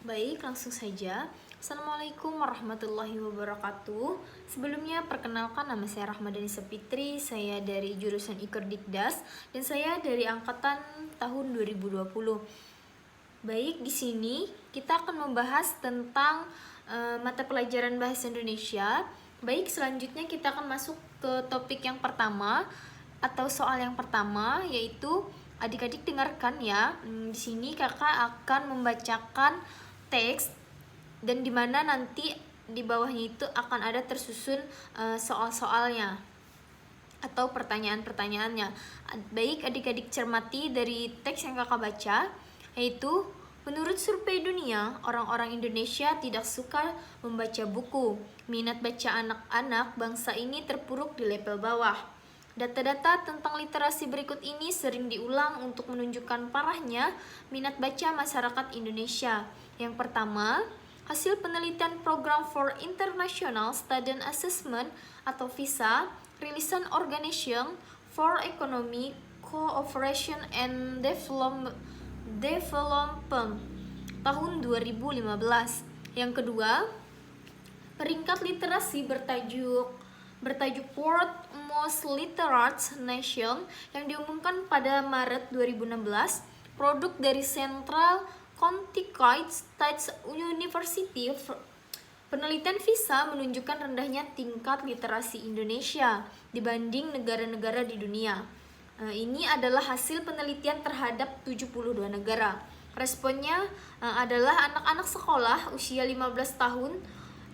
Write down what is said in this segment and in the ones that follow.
Baik, langsung saja. Assalamualaikum warahmatullahi wabarakatuh. Sebelumnya, perkenalkan nama saya Rahmadani Sapitri, saya dari jurusan Ikerdikdas, dan saya dari angkatan tahun 2020. Baik, di sini kita akan membahas tentang mata pelajaran Bahasa Indonesia. Baik, selanjutnya kita akan masuk ke topik yang pertama atau soal yang pertama, yaitu adik-adik dengarkan ya. Di sini kakak akan membacakan teks dan dimana nanti di bawahnya itu akan ada tersusun soal-soalnya atau pertanyaan-pertanyaannya. Baik, adik-adik cermati dari teks yang kakak baca, yaitu menurut survei dunia, orang-orang Indonesia tidak suka membaca buku. Minat baca anak-anak bangsa ini terpuruk di level bawah. Data-data tentang literasi berikut ini sering diulang untuk menunjukkan parahnya minat baca masyarakat Indonesia. Yang pertama, hasil penelitian Program for International Student Assessment atau VISA, rilisan Organization for Economic Cooperation and Development tahun 2015. Yang kedua, peringkat literasi bertajuk World Most Literate Nation yang diumumkan pada Maret 2016, produk dari Central Connecticut State University. Penelitian VISA menunjukkan rendahnya tingkat literasi Indonesia dibanding negara-negara di dunia. Ini adalah hasil penelitian terhadap 72 negara. Responnya adalah anak-anak sekolah usia 15 tahun,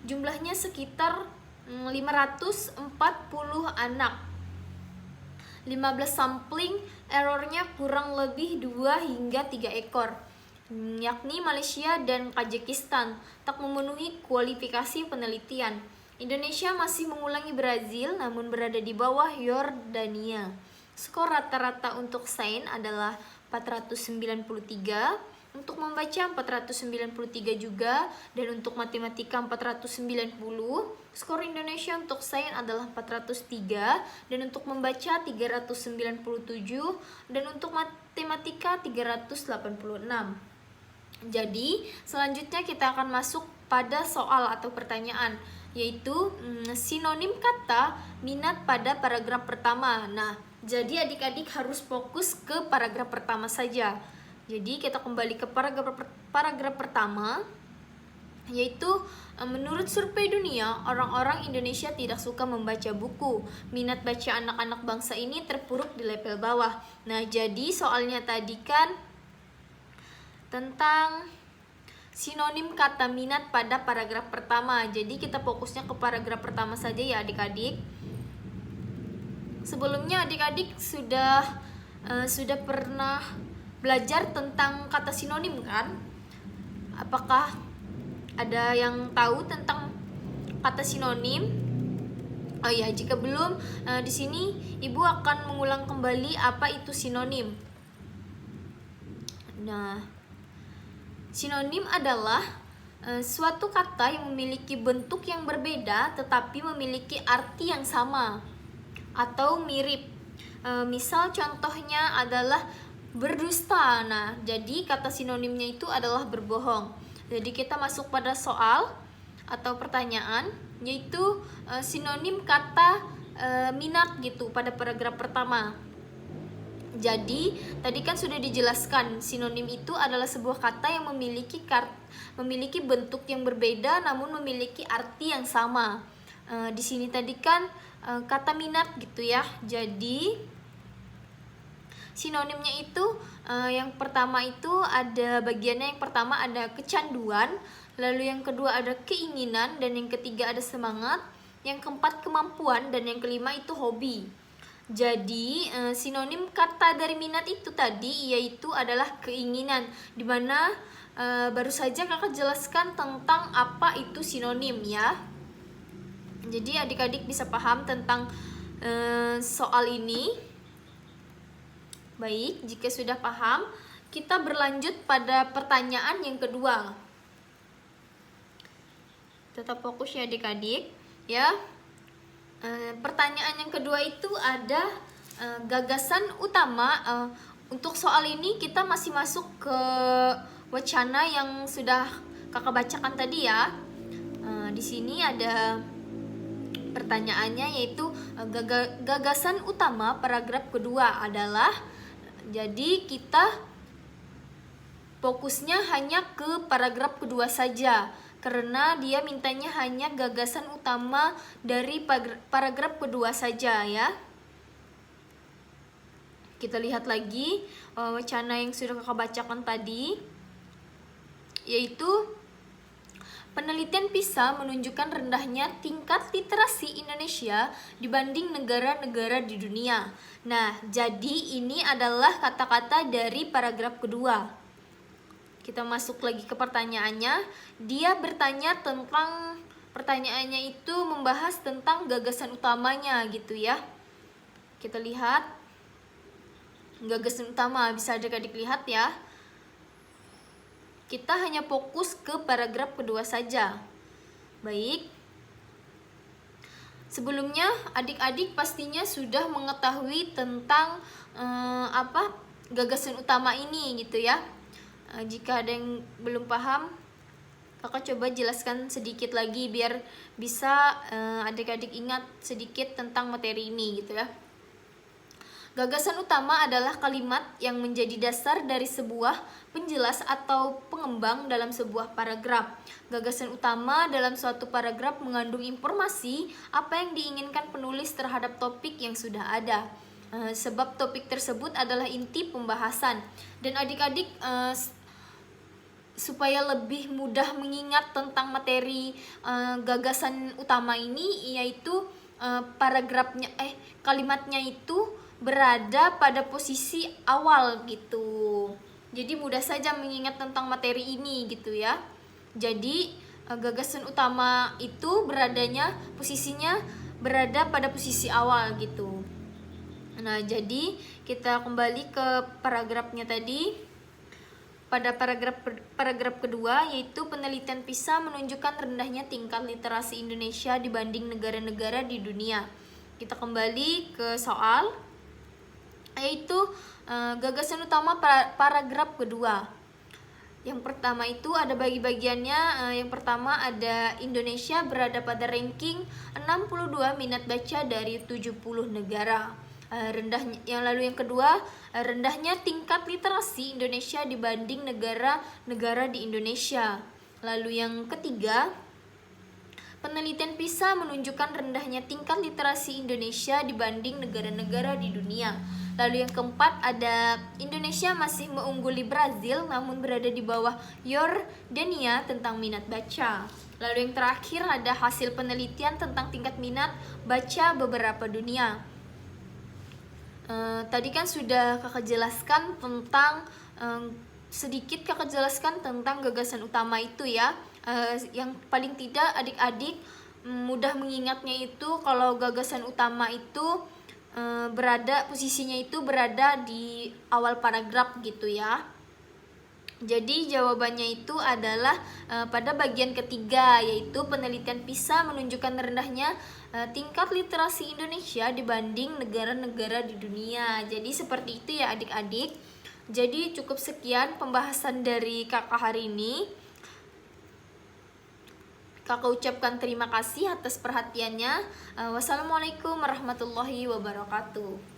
jumlahnya sekitar 540 anak. 15 sampling, errornya kurang lebih 2 hingga 3 ekor, yakni Malaysia dan Kazakhstan tak memenuhi kualifikasi penelitian. Indonesia masih mengulangi Brazil namun berada di bawah Yordania. Skor rata-rata untuk sains adalah 493, untuk membaca 493 juga, dan untuk matematika 490. Skor Indonesia untuk sains adalah 403, dan untuk membaca 397, dan untuk matematika 386. Jadi, selanjutnya kita akan masuk pada soal atau pertanyaan, yaitu sinonim kata minat pada paragraf pertama. Nah, jadi adik-adik harus fokus ke paragraf pertama saja. Jadi kita kembali ke paragraf pertama, yaitu menurut survei dunia, orang-orang Indonesia tidak suka membaca buku. Minat baca anak-anak bangsa ini terpuruk di level bawah. Nah, jadi soalnya tadi kan tentang sinonim kata minat pada paragraf pertama. Jadi kita fokusnya ke paragraf pertama saja ya adik-adik. Sebelumnya adik-adik sudah pernah belajar tentang kata sinonim kan? Apakah ada yang tahu tentang kata sinonim? Oh ya, jika belum, di sini Ibu akan mengulang kembali apa itu sinonim. Nah, sinonim adalah suatu kata yang memiliki bentuk yang berbeda tetapi memiliki arti yang sama atau mirip. Misal contohnya adalah berdusta. Nah, jadi kata sinonimnya itu adalah berbohong. Jadi kita masuk pada soal atau pertanyaan, yaitu sinonim kata minat gitu pada paragraf pertama. Jadi tadi kan sudah dijelaskan, sinonim itu adalah sebuah kata yang memiliki bentuk yang berbeda namun memiliki arti yang sama. Di sini tadi kan kata minat gitu ya. Jadi sinonimnya itu yang pertama itu ada bagiannya, yang pertama ada kecanduan, lalu yang kedua ada keinginan, dan yang ketiga ada semangat, yang keempat kemampuan, dan yang kelima itu hobi. Jadi sinonim kata dari minat itu tadi yaitu adalah keinginan, dimana baru saja kakak jelaskan tentang apa itu sinonim ya. Jadi adik-adik bisa paham tentang soal ini. Baik, jika sudah paham, kita berlanjut pada pertanyaan yang kedua. Tetap fokus ya adik-adik ya. Pertanyaan yang kedua itu ada gagasan utama. Untuk soal ini kita masih masuk ke wacana yang sudah kakak bacakan tadi ya. Di sini ada pertanyaannya, yaitu gagasan utama paragraf kedua adalah, jadi kita fokusnya hanya ke paragraf kedua saja karena dia mintanya hanya gagasan utama dari paragraf kedua saja ya. Kita lihat lagi wacana yang sudah kakak bacakan tadi, yaitu penelitian PISA menunjukkan rendahnya tingkat literasi Indonesia dibanding negara-negara di dunia. Nah, jadi ini adalah kata-kata dari paragraf kedua. Kita masuk lagi ke pertanyaannya. Dia bertanya tentang, pertanyaannya itu membahas tentang gagasan utamanya gitu ya. Kita lihat gagasan utama, bisa adik-adik lihat ya. Kita hanya fokus ke paragraf kedua saja. Baik. Sebelumnya adik-adik pastinya sudah mengetahui tentang gagasan utama ini gitu ya. Jika ada yang belum paham, kakak coba jelaskan sedikit lagi biar bisa adik-adik ingat sedikit tentang materi ini gitu ya. Gagasan utama adalah kalimat yang menjadi dasar dari sebuah penjelas atau pengembang dalam sebuah paragraf. Gagasan utama dalam suatu paragraf mengandung informasi apa yang diinginkan penulis terhadap topik yang sudah ada. Sebab topik tersebut adalah inti pembahasan. Dan adik-adik supaya lebih mudah mengingat tentang materi gagasan utama ini, yaitu kalimatnya itu berada pada posisi awal gitu. Jadi mudah saja mengingat tentang materi ini gitu ya. Jadi gagasan utama itu posisinya berada pada posisi awal gitu. Nah, jadi kita kembali ke paragrafnya tadi. Pada paragraf kedua, yaitu penelitian PISA menunjukkan rendahnya tingkat literasi Indonesia dibanding negara-negara di dunia. Kita kembali ke soal, yaitu gagasan utama paragraf kedua. Yang pertama itu ada bagi-bagiannya. Yang pertama ada Indonesia berada pada ranking 62 minat baca dari 70 negara. Lalu yang kedua, rendahnya tingkat literasi Indonesia dibanding negara-negara di Indonesia. Lalu yang ketiga, penelitian PISA menunjukkan rendahnya tingkat literasi Indonesia dibanding negara-negara di dunia. Lalu yang keempat ada Indonesia masih mengungguli Brazil namun berada di bawah Yordania tentang minat baca. Lalu yang terakhir ada hasil penelitian tentang tingkat minat baca beberapa dunia. Tadi kan sudah kakak jelaskan tentang sedikit kakak jelaskan tentang gagasan utama itu ya. Yang paling tidak adik-adik mudah mengingatnya itu kalau gagasan utama itu posisinya itu berada di awal paragraf gitu ya. Jadi jawabannya itu adalah pada bagian ketiga, yaitu penelitian PISA menunjukkan rendahnya tingkat literasi Indonesia dibanding negara-negara di dunia. Jadi seperti itu ya adik-adik. Jadi cukup sekian pembahasan dari kakak hari ini. Kakak ucapkan terima kasih atas perhatiannya. Wassalamualaikum warahmatullahi wabarakatuh.